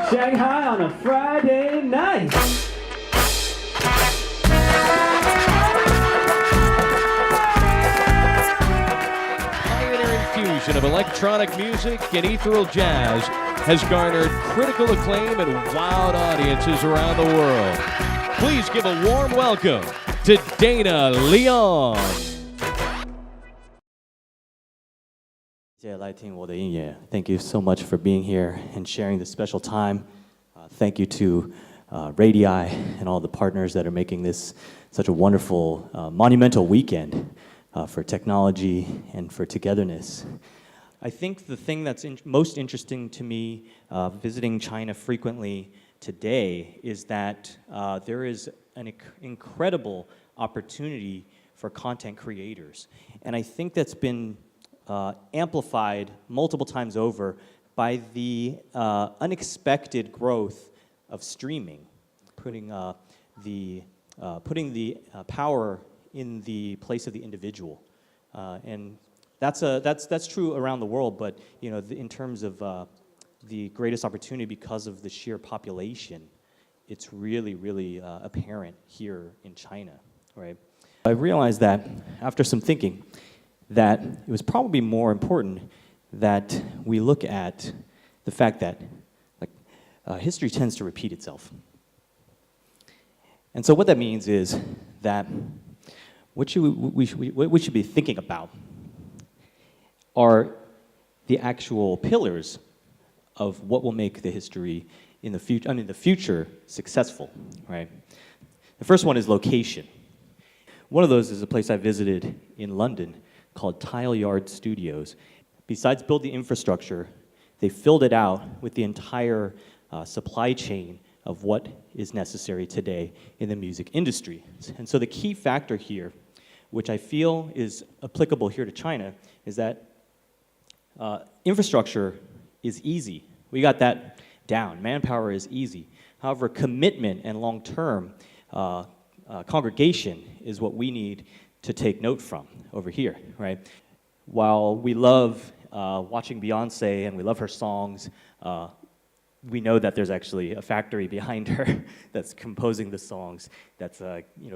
Shanghai on a Friday night. Pioneering fusion of electronic music and ethereal jazz has garnered critical acclaim and wowed audiences around the world. Please give a warm welcome to Dana Leong. 谢谢来听我的音乐. Thank you so much for being here and sharing this special time. Thank you to RADII and all the partners that are making this such a wonderful, monumental weekend for technology and for togetherness. I think the thing that's most interesting to me visiting China frequently today is that there is an incredible opportunity for content creators. And I think that's been amplified multiple times over by the unexpected growth of streaming, putting the power in the place of the individual, and that's true around the world. But you know, in terms of the greatest opportunity because of the sheer population, it's really apparent here in China, right? I realized that after some thinking, that it was probably more important that we look at the fact that history tends to repeat itself. And so what that means is that what we should be thinking about are the actual pillars of what will make the history in the future successful, right? The first one is location. One of those is a place I visited in London called Tile Yard Studios. Besides building the infrastructure, they filled it out with the entire supply chain of what is necessary today in the music industry. And so the key factor here, which I feel is applicable here to China, is that infrastructure is easy. We got that down. Manpower is easy. However, commitment and long-term congregation is what we need to take note from over here, right? While we love watching Beyonce and we love her songs, we know that there's actually a factory behind her that's composing the songs, that's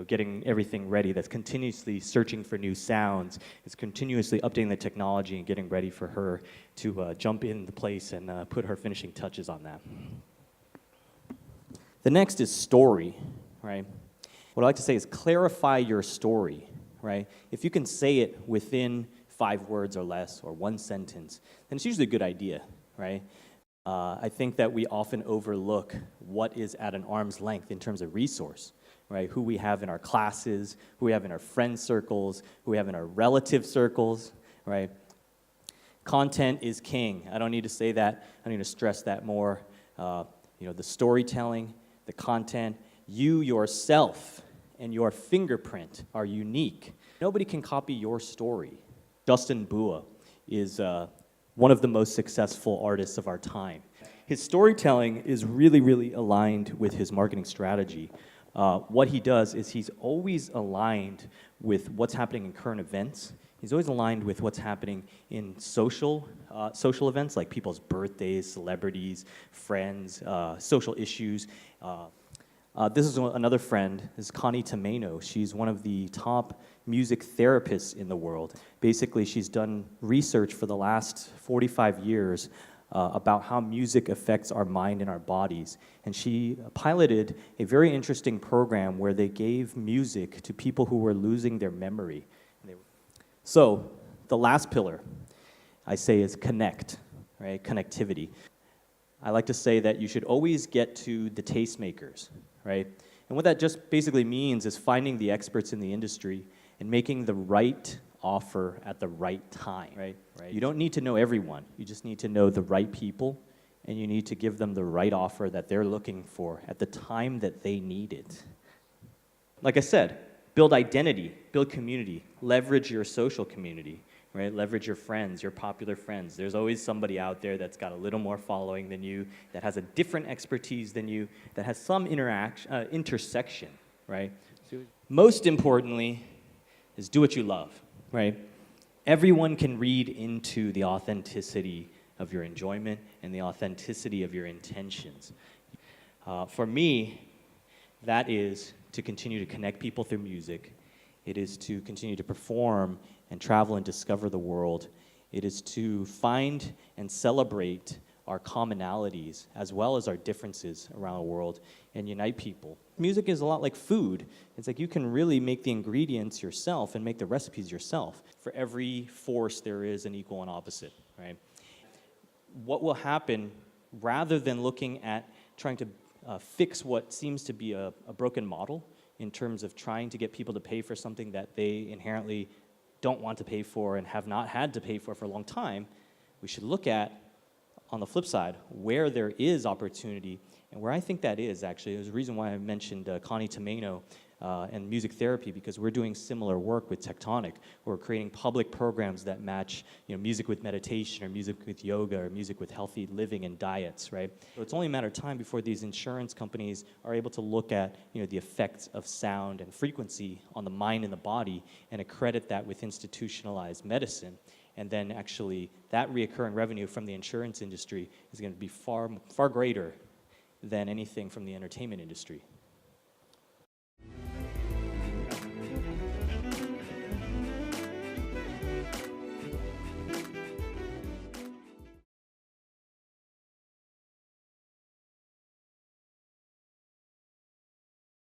getting everything ready, that's continuously searching for new sounds, it's continuously updating the technology and getting ready for her to jump in the place and put her finishing touches on that. The next is story, right? What I like to say is clarify your story, right? If you can say it within 5 words or less, or 1 sentence, then it's usually a good idea, right? I think that we often overlook what is at an arm's length in terms of resource, right? Who we have in our classes, who we have in our friend circles, who we have in our relative circles, right? Content is king. I don't need to say that. I need to stress that more. The storytelling, the content, you yourself and your fingerprint are unique. Nobody can copy your story. Justin Bua is one of the most successful artists of our time. His storytelling is really aligned with his marketing strategy. What he does is he's always aligned with what's happening in current events. He's always aligned with what's happening in social events, like people's birthdays, celebrities, friends, social issues. This is another friend. This is Connie Tamayo. She's one of the top music therapists in the world. Basically, she's done research for the last 45 years about how music affects our mind and our bodies. And she piloted a very interesting program where they gave music to people who were losing their memory. So, the last pillar, I say, is connect, right? Connectivity. I like to say that you should always get to the tastemakers, right? And what that just basically means is finding the experts in the industry and making the right offer at the right time, right? You don't need to know everyone. You just need to know the right people, and you need to give them the right offer that they're looking for at the time that they need it. Like I said, build identity, build community, leverage your social community, right? Leverage your friends, your popular friends. There's always somebody out there that's got a little more following than you, that has a different expertise than you, that has some intersection, right? Most importantly, is do what you love, right? Everyone can read into the authenticity of your enjoyment and the authenticity of your intentions. For me, that is to continue to connect people through music. It is to continue to perform and travel and discover the world. It is to find and celebrate our commonalities as well as our differences around the world and unite people. Music is a lot like food. It's like you can really make the ingredients yourself and make the recipes yourself. For every force, there is an equal and opposite, right? What will happen, rather than looking at trying to fix what seems to be a broken model in terms of trying to get people to pay for something that they inherently don't want to pay for and have not had to pay for a long time, we should look at, on the flip side, where there is opportunity, and where I think that is, actually. There's a reason why I mentioned Connie Tamayo and music therapy, because we're doing similar work with Tectonic. We're creating public programs that match, music with meditation, or music with yoga, or music with healthy living and diets, right? So it's only a matter of time before these insurance companies are able to look at, the effects of sound and frequency on the mind and the body and accredit that with institutionalized medicine. And then actually that reoccurring revenue from the insurance industry is going to be far, far greater than anything from the entertainment industry.